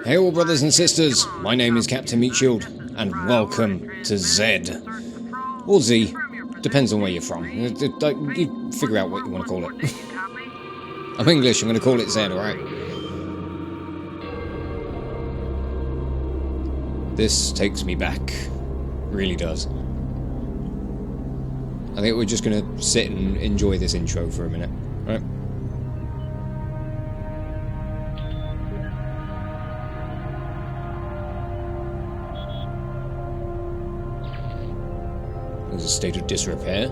Hey all brothers and sisters, my name is Captain Meatshield, and welcome to Z. Or Z, depends on where you're from. You figure out what you want to call it. I'm English, I'm going to call it Z, alright? This takes me back. Really does. I think we're just going to sit and enjoy this intro for a minute, right? There's a state of disrepair.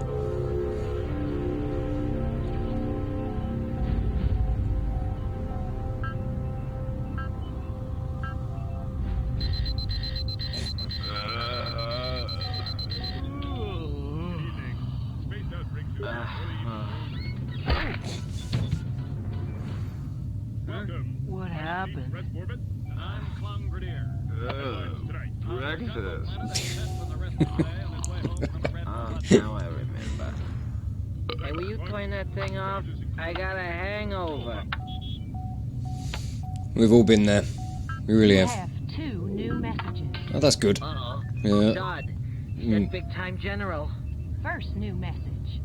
What happened? Breakfast. Now I remember. Hey, will you turn that thing off? I got a hangover. We've all been there. We really have. I have 2 new messages. Oh, that's good. Uh-oh. Yeah. God, that big-time general. First new message.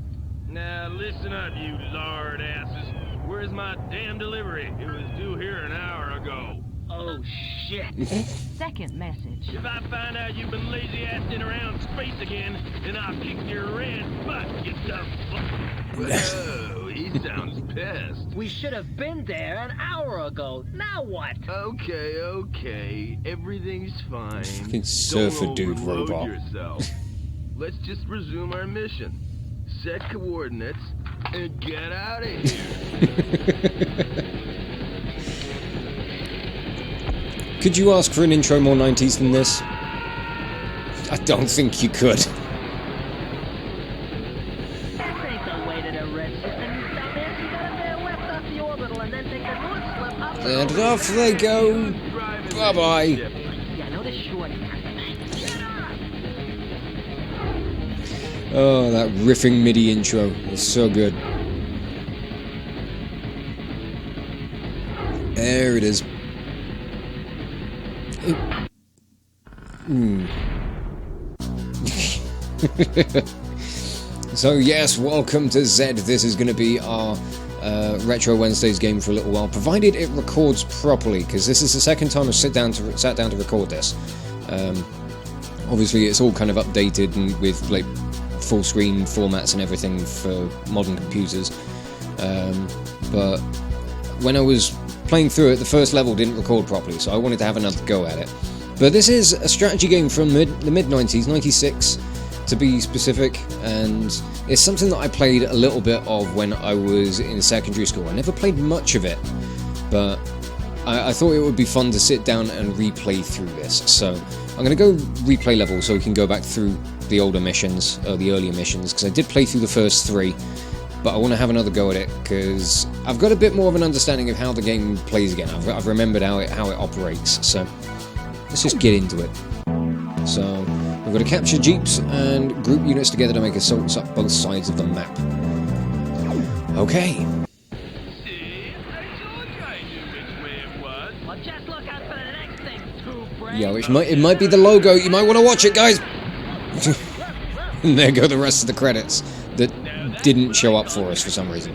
Now listen up, you lard asses. Where's my damn delivery? It was due here an hour ago. Oh, shit. Second message. If I find out you've been lazy-assing around space again, then I'll kick your red butt, you dumb fuck. Whoa, he sounds pissed. We should have been there an hour ago. Now what? Okay. Everything's fine. Fucking surfer Don't dude overload robot. yourself. Let's just resume our mission. Set coordinates and get out of here. Could you ask for an intro more 90s than this? I don't think you could. This ain't the way to the red system, you dumbass. You gotta veer left off the orbital and then take a north slip up. And off they go. Bye-bye. Yeah, I know the short. Oh, that riffing MIDI intro is so good. There it is. So yes, welcome to Z. This is going to be our Retro Wednesdays game for a little while, provided it records properly, because this is the second time I've sat down to record this. Obviously, it's all kind of updated and with like full screen formats and everything for modern computers. But when I was playing through it, the first level didn't record properly, so I wanted to have another go at it. But this is a strategy game from the mid-90s, 96 to be specific, and it's something that I played a little bit of when I was in secondary school. I never played much of it, but I thought it would be fun to sit down and replay through this. So I'm going to go replay level so we can go back through the older missions, or the earlier missions, because I did play through the first 3. But I want to have another go at it, because I've got a bit more of an understanding of how the game plays again. I've remembered how it operates, so let's just get into it. So, we've got to capture jeeps and group units together to make assaults up both sides of the map. Okay. See? I told you I knew which way it was. Well, just look out for the next thing, too, brain. Yeah, it might be the logo. You might want to watch it, guys. And there go the rest of the credits that didn't show up for us for some reason.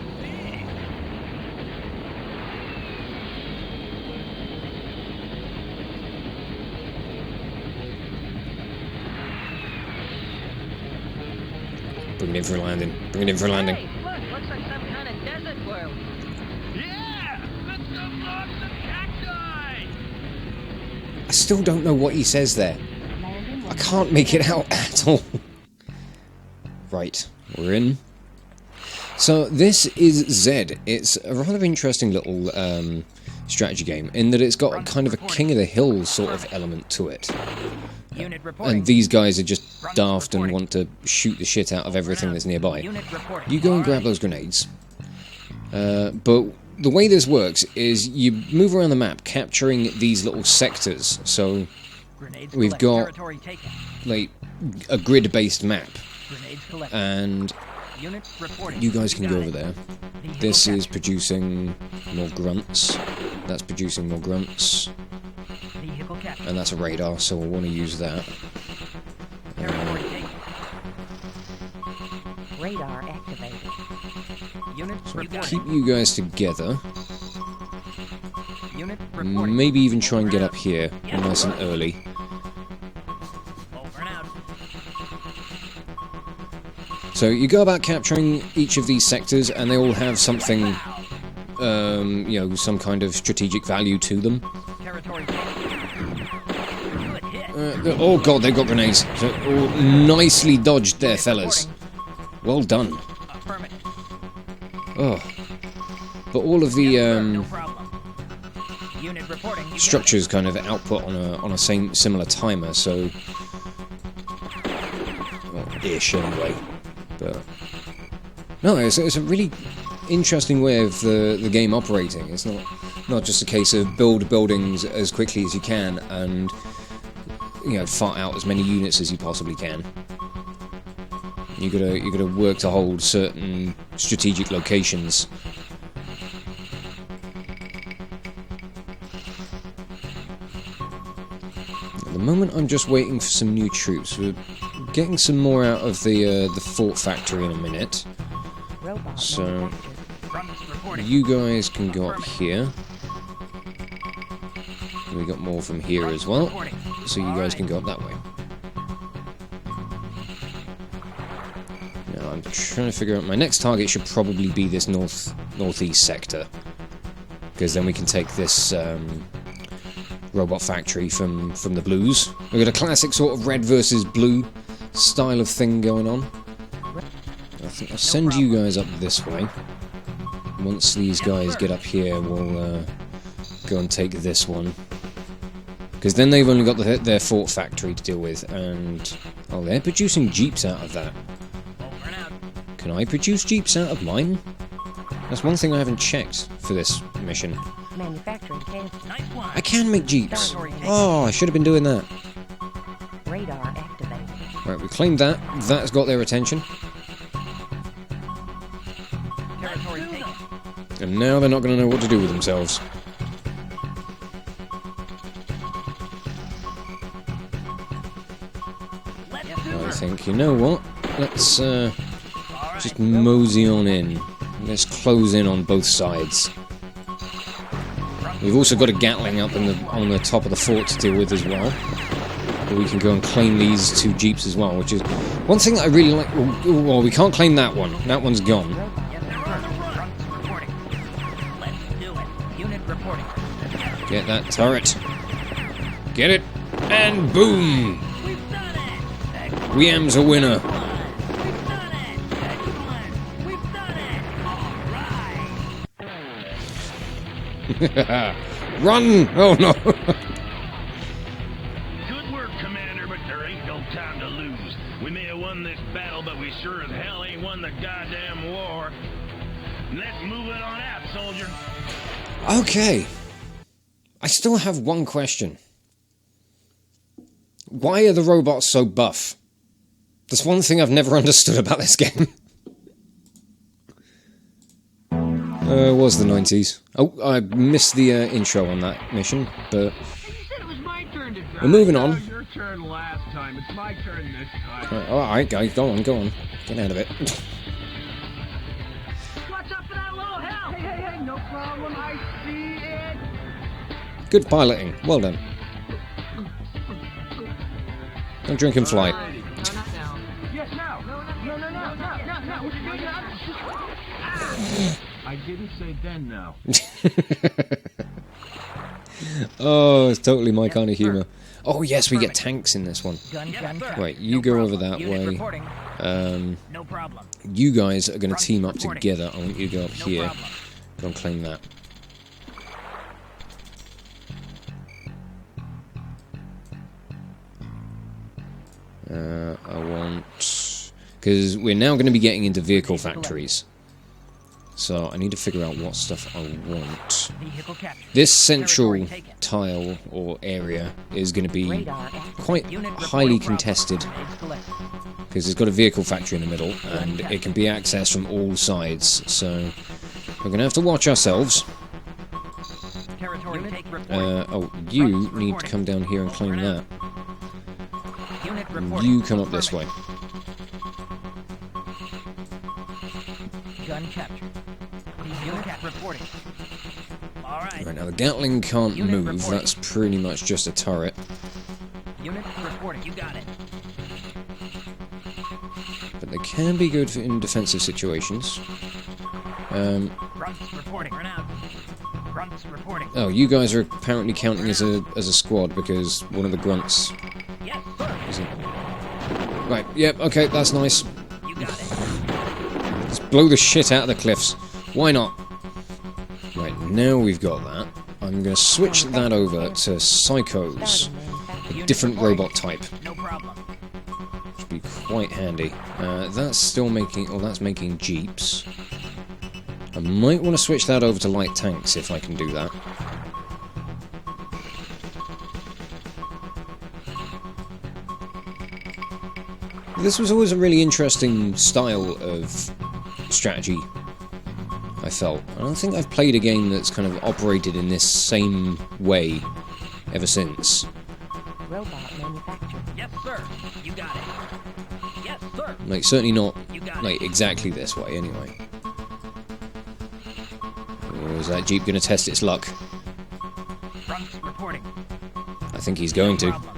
Bring it in for a landing. Bring it in for a landing. Hey, look, looks like some kind of desert world. Yeah! Let's go block some cacti! I still don't know what he says there. I can't make it out at all. Right, we're in. So this is Z. It's a rather interesting little strategy game in that it's got kind of a King of the Hill sort of element to it. And these guys are just daft and want to shoot the shit out of everything that's nearby. You go and grab those grenades. But the way this works is you move around the map capturing these little sectors. So we've got like a grid-based map. And you guys can go over there. This is producing more grunts. That's producing more grunts. and that's a radar, so we'll want to use that. Territory taken. Radar activated. Unit reporting. Keep you guys together. Unit reporting. Maybe even try and get up here nice and early. Over and out. So you go about capturing each of these sectors, and they all have something, you know, some kind of strategic value to them. Territory taken. Oh god, they've got grenades. So, oh, nicely dodged there, fellas. Well done. Affirmative. Oh. But all of the No problem. Unit reporting. structures kind of output on a similar timer, so well, ish anyway. But no, it's a really interesting way of the game operating. It's not just a case of build buildings as quickly as you can and, you know, fart out as many units as you possibly can. You gotta work to hold certain strategic locations. At the moment, I'm just waiting for some new troops. We're getting some more out of the fort factory in a minute. Robot So manufactured. Reporting. you guys can go up here. We got more from here as well, so you guys can go up that way. Now I'm trying to figure out, my next target should probably be this northeast sector, because then we can take this robot factory from the blues. We've got a classic sort of red versus blue style of thing going on. I think I'll send you guys up this way. Once these guys get up here, we'll go and take this one. Because then they've only got their fort factory to deal with, and oh, they're producing jeeps out of that. Over and out. Can I produce jeeps out of mine? That's one thing I haven't checked for this mission. Manufacturing canceled. Nice one. I can make jeeps. Oh, I should have been doing that. Radar activated. Right, we claimed that. That's got their attention. Territory taken. And now they're not going to know what to do with themselves. I think, you know what? Let's just mosey on in. Let's close in on both sides. We've also got a Gatling up on the top of the fort to deal with as well. But we can go and claim these two jeeps as well, which is one thing that I really like. Well, we can't claim that one. That one's gone. Reporting. Let's do it. Unit reporting. Get that turret. Get it. And boom! We've done it. Excellent. Weam's a winner. We've done it. Excellent. We've done it. All right. Run! Oh no! Good work, Commander, but there ain't no time to lose. We may have won this battle, but we sure as hell ain't won the goddamn war. Let's move it on out, soldier. Okay. I still have one question. Why are the robots so buff? That's one thing I've never understood about this game. It was the 90s. Oh, I missed the intro on that mission, but You said it was my turn to drive. we're moving on. Your turn last time. It's my turn this time. Alright, guys, go on. Get out of it. Watch out for that little hell! Hey, no problem. I see it. Good piloting. Well done. Don't drink and fly. Alrighty. No, not now. Yes, now. No. What you doing now? I didn't say then now. Oh, it's totally my kind of humour. Oh yes, we get tanks in this one. Gun. Right, you go over that Unit way. reporting. No problem. You guys are going to team up together. I want you to go up No here. problem. Go and claim that. I want... Because we're now going to be getting into vehicle factories. So I need to figure out what stuff I want. Vehicle captured. This central Territory taken. tile or area is going to be Radar activated. quite Unit highly reporting contested. problem. It's collected. Because it's got a vehicle factory in the middle and it can be accessed from all sides. So we're going to have to watch ourselves. Territory Oh, you need to come down here and claim that. And you come up this way. Gun captured. Unit reporting. All right. Right, now the Gatling can't move, that's pretty much just a turret. Unit reporting. You got it. But they can be good in defensive situations. Grunts reporting. Run out. Grunts reporting. Oh, you guys are apparently counting as a squad because one of the grunts Yes, sir. isn't. Right, yep, okay, that's nice. You got it. Let's blow the shit out of the cliffs. Why not? Right, now we've got that. I'm going to switch that over to Psychos. A different robot type. No problem. Should be quite handy. That's still making... Oh, that's making jeeps. I might want to switch that over to light tanks if I can do that. This was always a really interesting style of strategy, I felt. I don't think I've played a game that's kind of operated in this same way ever since. Robot manufactured. Yes, sir. You got it. Yes, sir. Like, certainly not, You got like, it. exactly this way, anyway. Or is that Jeep going to test its luck? Grunts reporting. I think he's going to. Problem.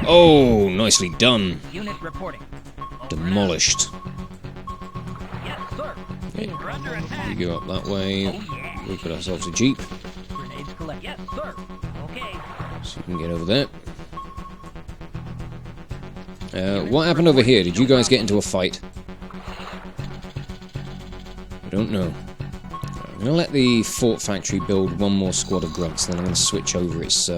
Oh, nicely done. Unit reporting. Demolished. Yes, sir. Okay, We're under attack. we go up that way. Oh, yeah. We've got ourselves a Jeep, Grenades collect. Yes, sir. Okay. so you can get over there. What happened over here? Did you guys get into a fight? I don't know. I'm going to let the Fort Factory build one more squad of grunts, then I'm going to switch over its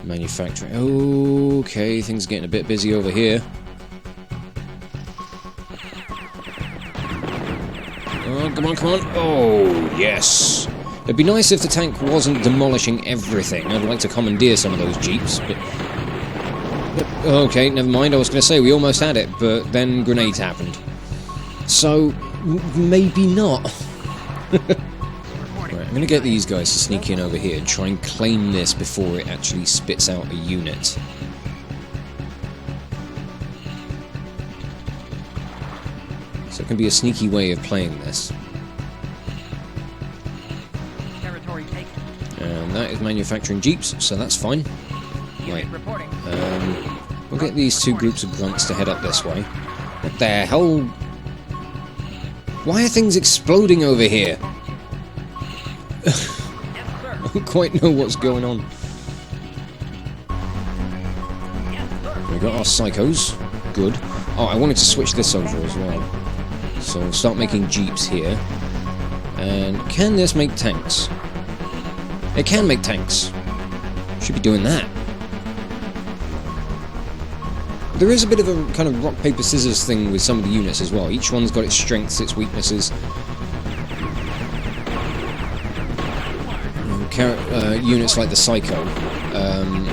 manufacturing. Okay, things are getting a bit busy over here. Oh, come on, come on. Oh, yes. It'd be nice if the tank wasn't demolishing everything. I'd like to commandeer some of those jeeps, but okay, never mind. I was going to say we almost had it, but then grenades happened. So, maybe not. Right, I'm going to get these guys to sneak in over here and try and claim this before it actually spits out a unit. So it can be a sneaky way of playing this. Territory taken. And that is manufacturing jeeps, so that's fine. Right, Unit reporting. we'll get these two groups of grunts to head up this way. What the hell? Why are things exploding over here? Yes, sir. I don't quite know what's going on. Yes, sir. We got our psychos. Good. Oh, I wanted to switch this over as well. So we'll start making jeeps here. And can this make tanks? It can make tanks. Should be doing that. There is a bit of a kind of rock, paper, scissors thing with some of the units as well. Each one's got its strengths, its weaknesses. Units like the Psycho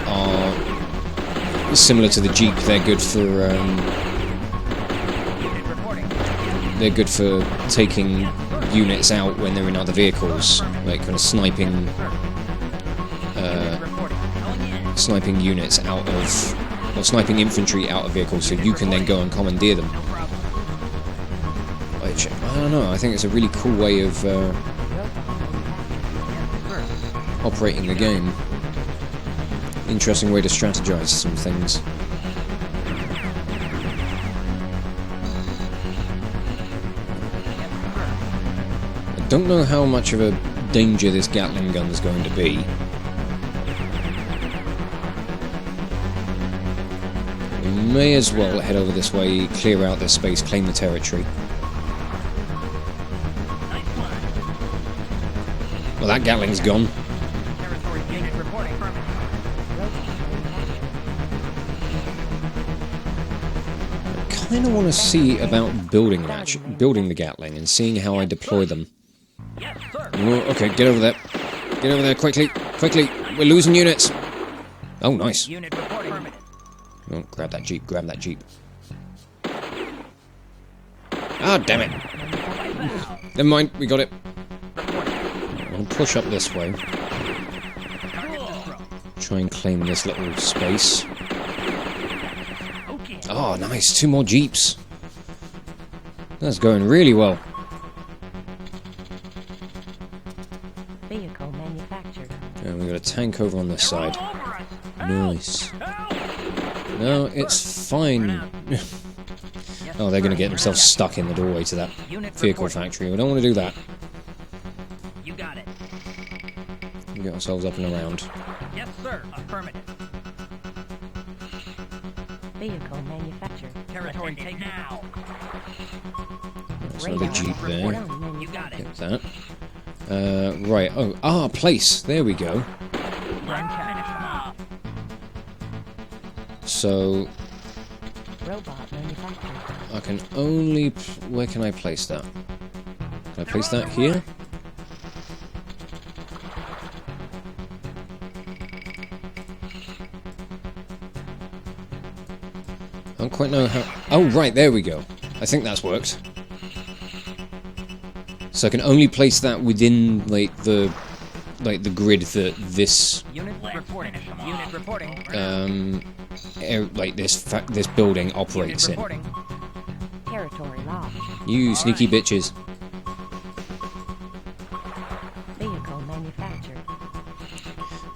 are similar to the Jeep. They're good for Unit reporting. taking units out when they're in other vehicles, like kind of sniping Reporting. Oh, yeah. sniping units out of, or sniping infantry out of vehicles, so you can then go and commandeer them. No problem. Which, I don't know, I think it's a really cool way of operating the game. Interesting way to strategize some things. I don't know how much of a danger this Gatling gun is going to be. We may as well head over this way, clear out this space, claim the territory. Nice one. Well, that Gatling's gone. Territory unit reporting. I kind of want to see about building the Gatling and seeing how I deploy them. Yes, sir. Oh, okay, get over there. Get over there quickly, quickly. We're losing units. Oh, nice. Unit reporting. Permanent. Oh, grab that Jeep, grab that Jeep. Ah, damn it. Never mind, we got it. I'll push up this way. Try and claim this little space. Oh, nice. 2 more jeeps. That's going really well. Vehicle manufactured. And we've got a tank over on this side. Nice. No, it's fine. Oh, they're going to get themselves stuck in the doorway to that vehicle factory. We don't want to do that. You got it. We get ourselves up and around. Yes, sir. Affirmative. Vehicle manufactured. Territory take now. That's another jeep there. You got it. Get that. Right. Oh, place. There we go. So Robot manufactured. I can only... Where can I place that? Can I place that here? I don't quite know how... Oh, right, there we go. I think that's worked. So I can only place that within, like the grid that this... Unit reporting. Unit reporting. like this building operates in. Territory lost. You sneaky bitches. Vehicle manufactured.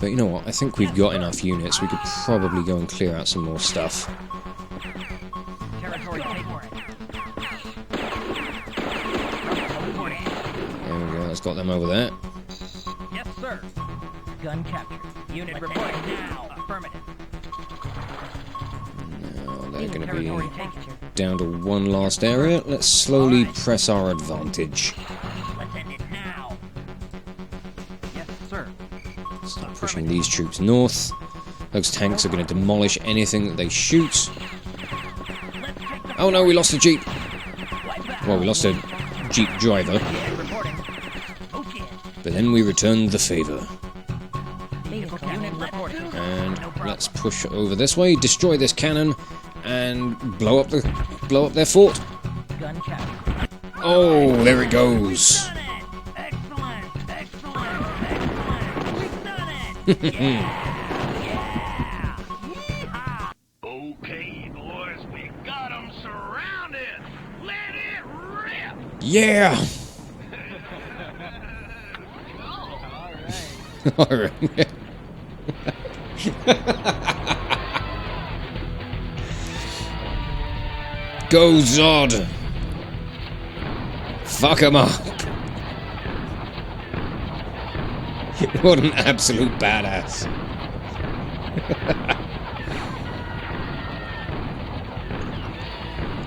But you know what? I think we've got enough units. We could probably go and clear out some more stuff. Territory take. There we go. Let's got them over there. Yes, sir. Gun captured. Unit reporting now. Affirmative. Now they're going to be Territory captured. down to one last area. Let's slowly press our advantage. Let's end it now. Yes, sir. Start pushing these troops north. Those tanks are going to demolish anything that they shoot. Oh no, we lost a jeep. Well, we lost a jeep driver. Unit reporting. Okay. But then we returned the favour. Vehicle Unit reporting. And let's push over this way, destroy this cannon, and blow up their fort. Gun captured. Oh, there it goes. Done it. Excellent. Excellent. Excellent. We've done it. Yeah. Okay, boys, we got them surrounded. Let it rip. Yeah. All right. Go Zod. Fuck him up. What an absolute badass.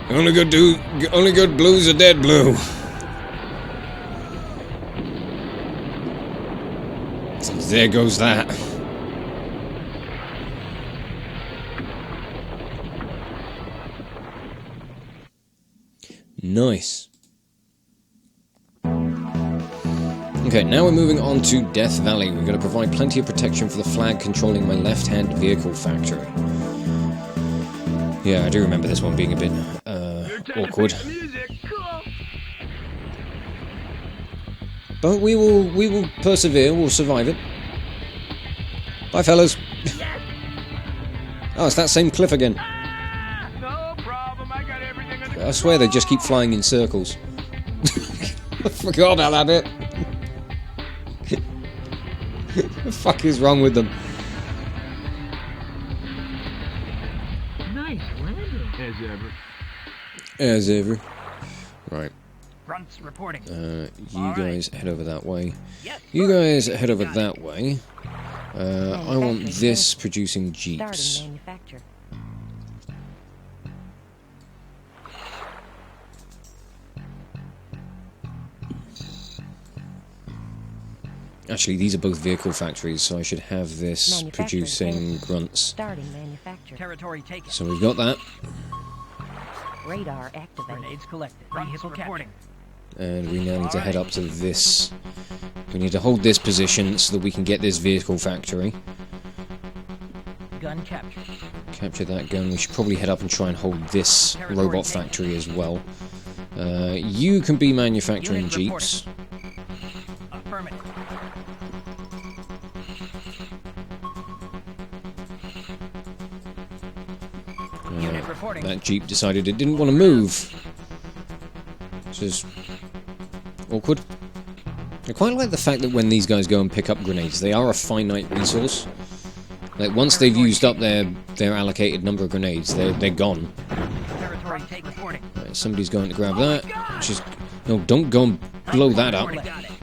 Only good blues are dead blue. So there goes that. Nice. Okay, now we're moving on to Death Valley. We're going to provide plenty of protection for the flag controlling my left-hand vehicle factory. Yeah, I do remember this one being a bit awkward. But we will persevere, we'll survive it. Bye, fellas. Oh, it's that same cliff again. No problem, I got everything under I swear they just keep flying in circles. I forgot about that bit. What the fuck is wrong with them? Nice landing. as ever. As ever. Right. Grunts reporting. You guys head over that way. Yes, You sir. guys head over that way. I want this producing jeeps. Starting manufacture. Actually, these are both vehicle factories, so I should have this producing grunts. Starting manufacture. Territory taken. So we've got that, Radar activated. Grenades collected. Vehicle reporting. and we now need to head up to this. We need to hold this position so that we can get this vehicle factory. Gun captured. Capture that gun. We should probably head up and try and hold this robot factory as well. You can be manufacturing Unit jeeps. Affirmative. Unit reporting. That jeep decided it didn't want to move. Which is awkward. I quite like the fact that when these guys go and pick up grenades, they are a finite resource. Like, once they've used up their allocated number of grenades, they're gone. Territory take reporting. Right, somebody's going to grab that. Which is... No, don't go and blow that up. Got it.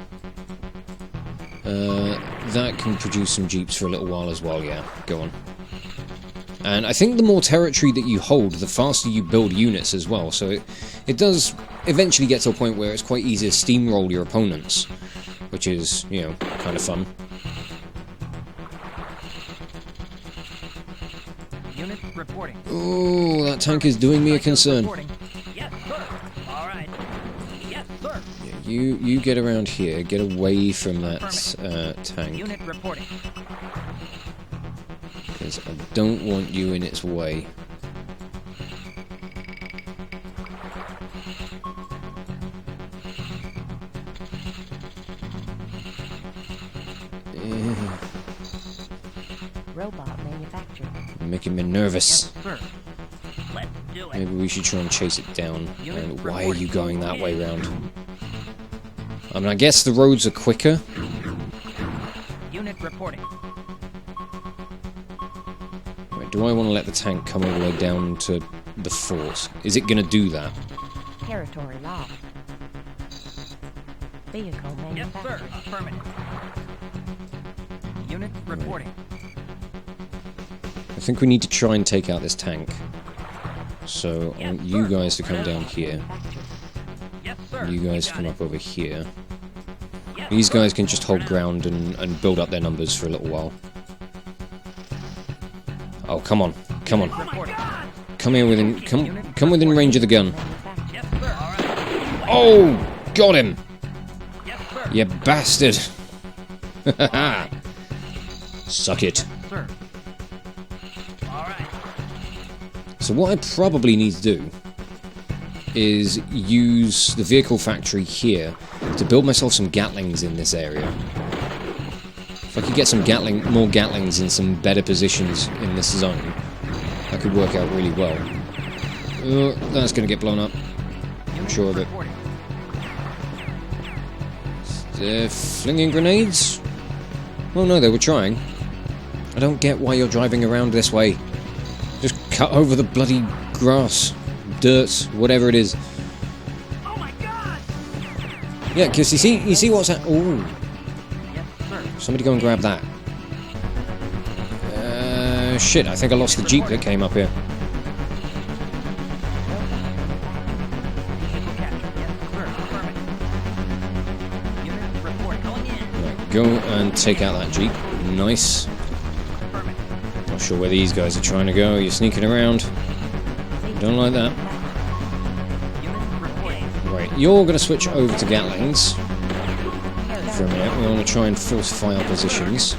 That can produce some jeeps for a little while as well, yeah. Go on. And I think the more territory that you hold, the faster you build units as well. So it does eventually get to a point where it's quite easy to steamroll your opponents. Which is, you know, kind of fun. Unit reporting. Oh, that tank is doing me a concern. Reporting. Yes, sir. All right. Yes, sir. Yeah, you get around here, get away from that tank. Unit reporting. Because I don't want you in its way. Robot manufactured. Making me nervous. Yes, sir. Let's do it. Maybe we should try and chase it down. And why are you going that way round? I mean, I guess the roads are quicker. Unit reporting. Right, do I want to let the tank come all the way down to the fort? Is it going to do that? Territory locked. Vehicle Yes, sir. manufactured. Affirmative. Unit reporting. I think we need to try and take out this tank. So I want you guys to come down here. Manufactured. Yes, sir. You guys got come it. up over here. Yes, These sir. guys can just hold ground and build up their numbers for a little while. Oh, come on. Come on. Reporting. Come here within... Come within range of the gun. Manufactured. Yes, sir. All right. Oh! Got him! Yes, sir. You bastard! Suck it. Sir. All right. So what I probably need to do is use the vehicle factory here to build myself some Gatlings in this area. If I could get some more Gatlings in some better positions in this zone, that could work out really well. That's going to get blown up. I'm sure of it. Reporting. They're flinging grenades? Oh no, they were trying. I don't get why you're driving around this way. Just cut over the bloody grass, dirt, whatever it is. Oh my God! Yeah, because you see what's happening. Ooh, Yes, sir. somebody go and grab that. Shit, I think I lost the jeep that came up here. Vehicle captured. Yes, sir. Affirmative. Unit reporting. Going in. Right, go and take out that jeep. Nice. Affirmative. Not sure where these guys are trying to go. You're sneaking around. Don't like that. Unit reporting. Right, you're going to switch over to Gatlings for a minute. We want to try and fortify our positions.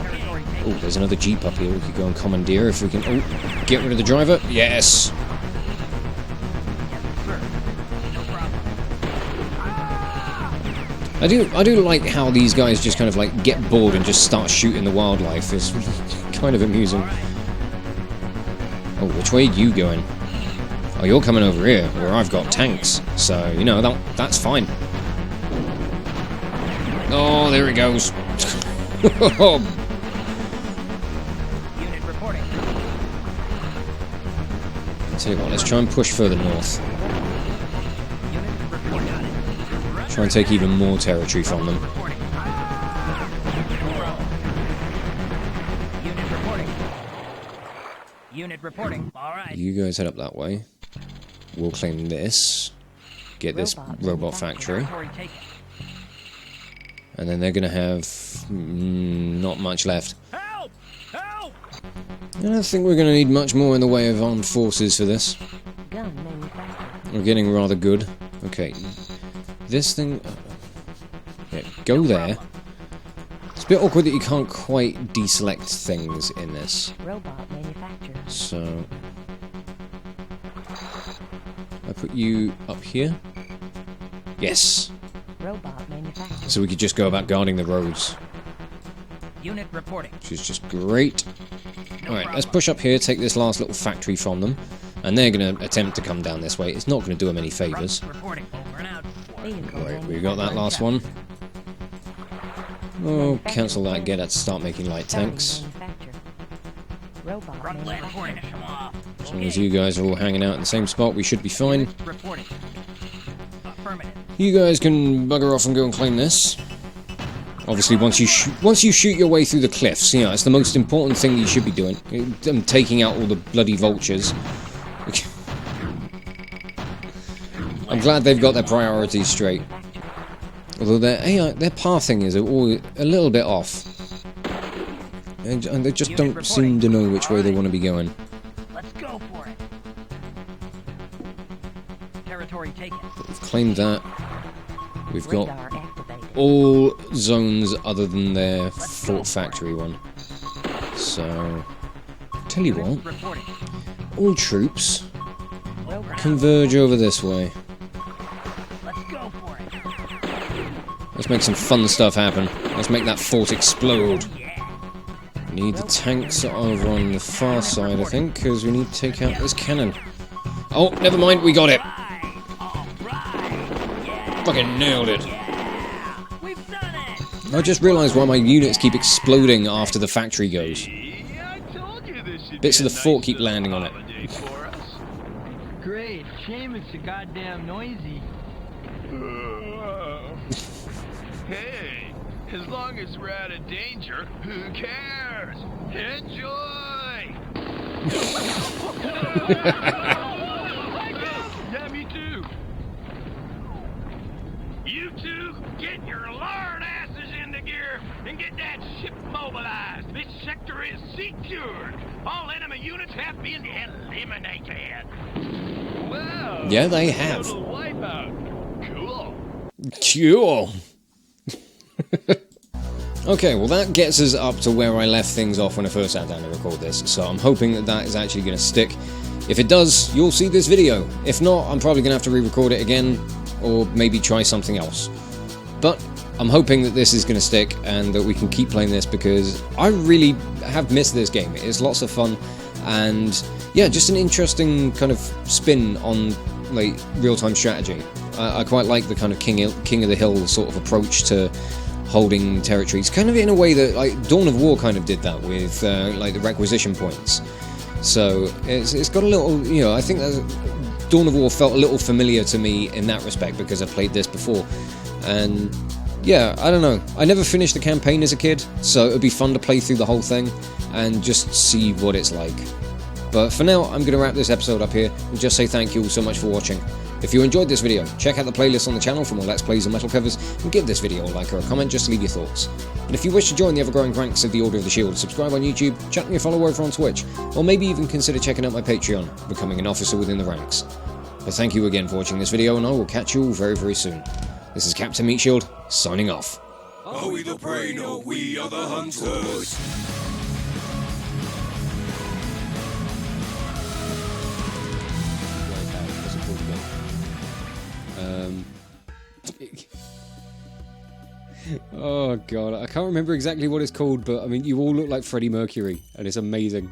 Territory Oh, there's another jeep up here. We could go and commandeer if we can. Oh, get rid of the driver. Yes. Yes, sir. No problem. I do like how these guys just kind of like get bored and just start shooting the wildlife. It's kind of amusing. Oh, which way are you going? Oh, you're coming over here, where I've got tanks. So, you know, that's fine. Oh, there he goes. Unit reporting. Tell you what, let's try and push further north. Unit reporting. Got it. Try and take even more territory from them. Reporting. Unit reporting. Unit reporting. All right. You guys head up that way. We'll claim this. Get this robot factory. Territory taken. And then they're going to have not much left. Help! Help! I don't think we're going to need much more in the way of armed forces for this. Gun manufactured. We're getting rather good. Okay. This thing... yeah, go there. It's a bit awkward that you can't quite deselect things in this. Robot manufactured. So... I put you up here. Yes. Robot manufactured. So we could just go about guarding the roads. Unit reporting. Which is just great. No Alright, let's problem. push up here, take this last little factory from them. And they're going to attempt to come down this way. It's not going to do them any favours. Reporting. Over and out. Vehicle Right, we got that last one. Oh, cancel that, get that to start making light tanks. Robot Front line reporting. manufactured. As long as you guys are all hanging out in the same spot, we should be fine. Reporting. Affirmative. You guys can bugger off and go and claim this. Obviously, once you shoot your way through the cliffs, you know, it's the most important thing you should be doing. Taking out all the bloody vultures. I'm glad they've got their priorities straight. Although their AI, their pathing is all a little bit off. And they just don't seem to know which way they want to be going. Let's go for it. Territory taken. We've claimed that. We've got Radar activated. all zones other than their Fort Factory one. So, tell you what, Reporting. all troops Robot converge over this way. Let's go for it. Let's make some fun stuff happen. Let's make that fort explode. We need the tanks over on the far side, I think, because we need to take out this cannon. Oh, never mind, we got it. Fucking nailed it. We've done it. I just realised why my units keep exploding after the factory goes. Yeah, I told you this should Bits be of a the fort nice keep little landing on it. holiday for us. Great. Shame it's so goddamn noisy. Hey, as long as we're out of danger, who cares? Enjoy! Yeah, me too. You two, get your lard asses into gear and get that ship mobilized. This sector is secured. All enemy units have been eliminated. Wow. Yeah, they have. Total wipeout. Cool. Cool. Okay, well that gets us up to where I left things off when I first sat down to record this, so I'm hoping that that is actually going to stick. If it does, you'll see this video. If not, I'm probably going to have to re-record it again, or maybe try something else. But I'm hoping that this is going to stick, and that we can keep playing this, because I really have missed this game. It's lots of fun, and yeah, just an interesting kind of spin on like real-time strategy. I quite like the kind of king of the hill sort of approach to holding territories, kind of in a way that like Dawn of War kind of did that with like the requisition points. So it's got a little, you know, I think that Dawn of War felt a little familiar to me in that respect because I played this before. And yeah, I don't know, I never finished the campaign as a kid, so it would be fun to play through the whole thing and just see what it's like. But for now, I'm going to wrap this episode up here and just say thank you all so much for watching. If you enjoyed this video, check out the playlist on the channel for more Let's Plays and metal covers, and give this video a like or a comment just to leave your thoughts. And if you wish to join the ever-growing ranks of the Order of the Shield, subscribe on YouTube, chat me a follow over on Twitch, or maybe even consider checking out my Patreon, becoming an officer within the ranks. But thank you again for watching this video, and I will catch you all very, very soon. This is Captain Meatshield, signing off. Are we the prey? No, we are the hunters. Oh god, I can't remember exactly what it's called, but I mean, you all look like Freddie Mercury, and it's amazing.